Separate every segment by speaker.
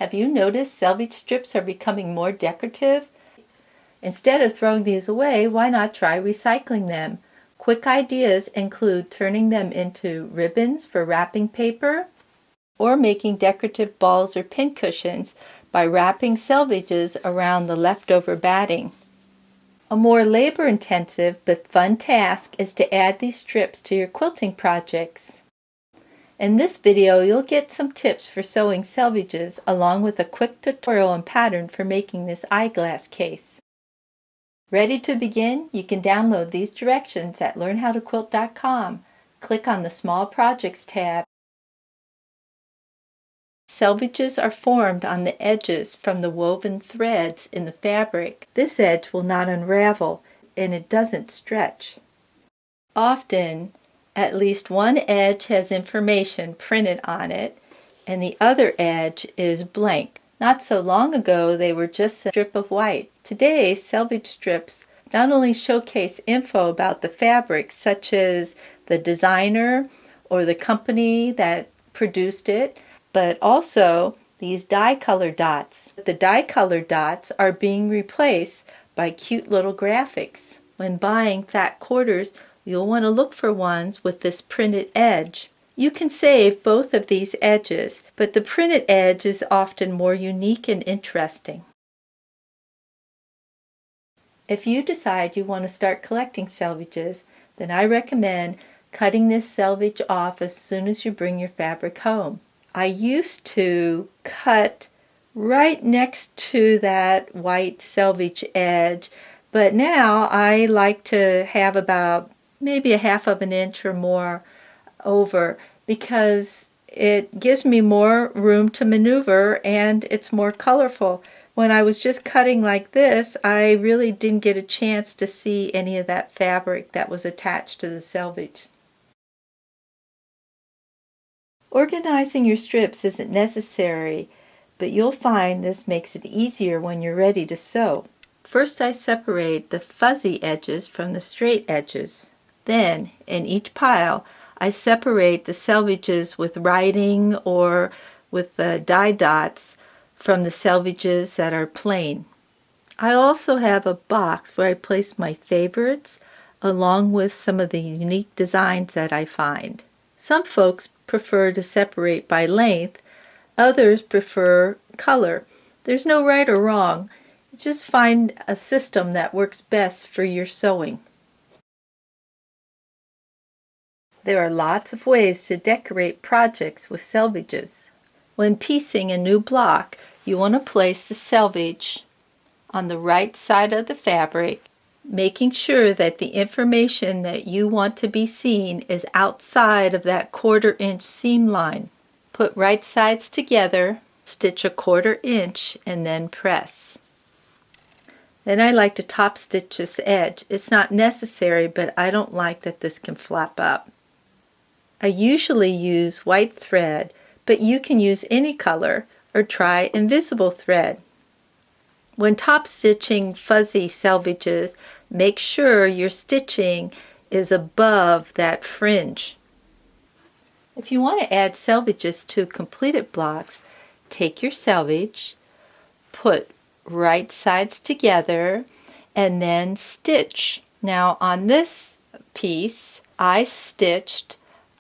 Speaker 1: Have you noticed selvage strips are becoming more decorative? Instead of throwing these away, why not try recycling them? Quick ideas include turning them into ribbons for wrapping paper or making decorative balls or pincushions by wrapping selvages around the leftover batting. A more labor-intensive but fun task is to add these strips to your quilting projects. In this video, you'll get some tips for sewing selvages along with a quick tutorial and pattern for making this eyeglass case. Ready to begin? You can download these directions at learnhowtoquilt.com. Click on the Small Projects tab. Selvages are formed on the edges from the woven threads in the fabric. This edge will not unravel and it doesn't stretch. Often, at least one edge has information printed on it and the other edge is blank. Not so long ago they were just a strip of white. Today, selvage strips not only showcase info about the fabric such as the designer or the company that produced it, but also these dye-color dots. The dye-color dots are being replaced by cute little graphics. When buying fat quarters, you'll want to look for ones with this printed edge. You can save both of these edges, but the printed edge is often more unique and interesting. If you decide you want to start collecting selvages, then I recommend cutting this selvage off as soon as you bring your fabric home. I used to cut right next to that white selvage edge, but now I like to have about maybe a half of an inch or more over because it gives me more room to maneuver and it's more colorful. When I was just cutting like this, I really didn't get a chance to see any of that fabric that was attached to the selvage. Organizing your strips isn't necessary, but you'll find this makes it easier when you're ready to sew. First, I separate the fuzzy edges from the straight edges. Then, in each pile, I separate the selvages with writing or with the dye dots from the selvages that are plain. I also have a box where I place my favorites along with some of the unique designs that I find. Some folks prefer to separate by length, others prefer color. There's no right or wrong. Just find a system that works best for your sewing. There are lots of ways to decorate projects with selvages. When piecing a new block, you want to place the selvage on the right side of the fabric, making sure that the information that you want to be seen is outside of that 1/4 inch seam line. Put right sides together, stitch a 1/4 inch, and then press. Then I like to top stitch this edge. It's not necessary, but I don't like that this can flap up. I usually use white thread, but you can use any color or try invisible thread. When top stitching fuzzy selvages, make sure your stitching is above that fringe. If you want to add selvages to completed blocks, take your selvage, put right sides together, and then stitch. Now on this piece, I stitched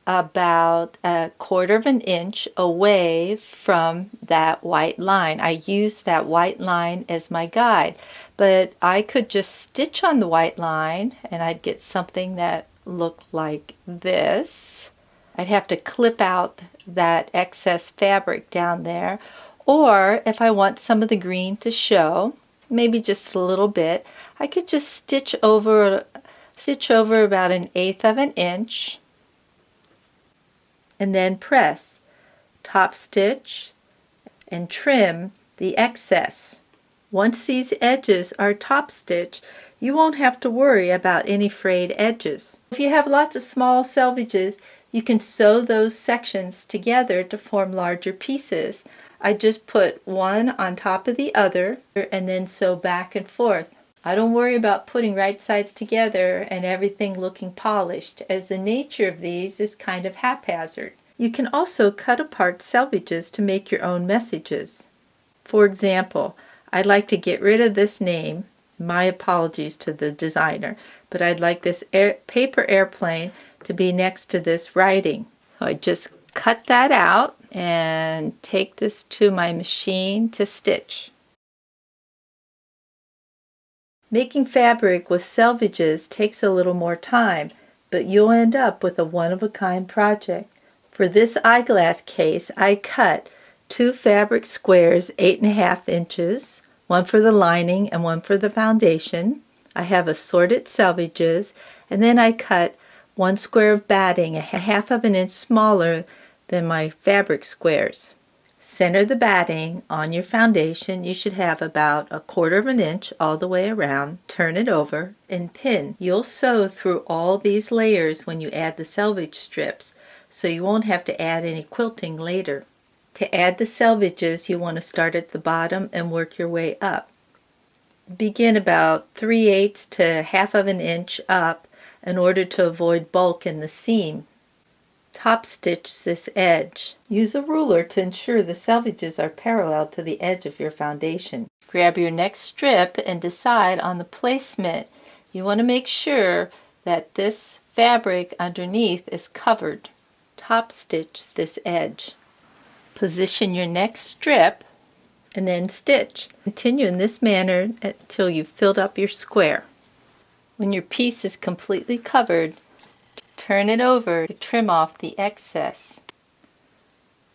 Speaker 1: about a 1/4 of an inch away from that white line. I used that white line as my guide, but I could just stitch on the white line and I'd get something that looked like this. I'd have to clip out that excess fabric down there, or if I want some of the green to show, maybe just a little bit, I could just stitch over about 1/8 of an inch and then press, top stitch, and trim the excess. Once these edges are top stitched, you won't have to worry about any frayed edges. If you have lots of small selvages, you can sew those sections together to form larger pieces. I just put one on top of the other and then sew back and forth. I don't worry about putting right sides together and everything looking polished, as the nature of these is kind of haphazard. You can also cut apart selvages to make your own messages. For example, I'd like to get rid of this name. My apologies to the designer, but I'd like this paper airplane to be next to this writing. So I just cut that out and take this to my machine to stitch. Making fabric with selvages takes a little more time, but you'll end up with a one-of-a-kind project. For this eyeglass case, I cut 2 fabric squares 8.5 inches, one for the lining and one for the foundation. I have assorted selvages, and then I cut 1 square of batting 1/2 of an inch smaller than my fabric squares. Center the batting on your foundation. You should have about 1/4 of an inch all the way around. Turn it over and pin. You'll sew through all these layers when you add the selvage strips, so you won't have to add any quilting later. To add the selvages, you want to start at the bottom and work your way up. Begin about 3/8 to 1/2 of an inch up in order to avoid bulk in the seam. Top stitch this edge. Use a ruler to ensure the selvages are parallel to the edge of your foundation. Grab your next strip and decide on the placement. You want to make sure that this fabric underneath is covered. Top stitch this edge. Position your next strip and then stitch. Continue in this manner until you've filled up your square. When your piece is completely covered, turn it over to trim off the excess.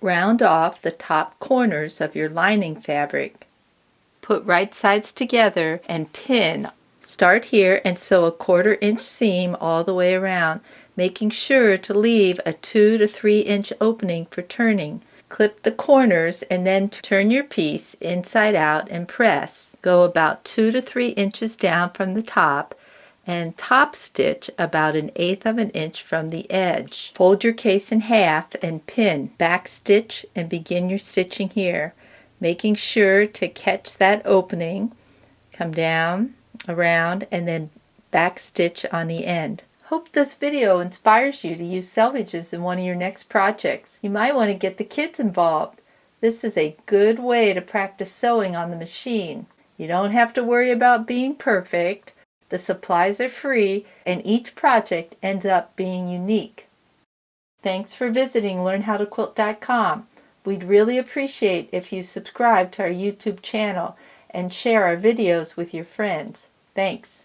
Speaker 1: Round off the top corners of your lining fabric. Put right sides together and pin. Start here and sew a 1/4 inch seam all the way around, making sure to leave a 2 to 3 inch opening for turning. Clip the corners and then turn your piece inside out and press. Go about 2 to 3 inches down from the top and top stitch about 1/8 of an inch from the edge. Fold your case in half and pin. Back stitch and begin your stitching here, making sure to catch that opening. Come down, around, and then back stitch on the end. Hope this video inspires you to use selvages in one of your next projects. You might want to get the kids involved. This is a good way to practice sewing on the machine. You don't have to worry about being perfect. The supplies are free, and each project ends up being unique. Thanks for visiting LearnHowToQuilt.com. We'd really appreciate if you subscribe to our YouTube channel and share our videos with your friends. Thanks.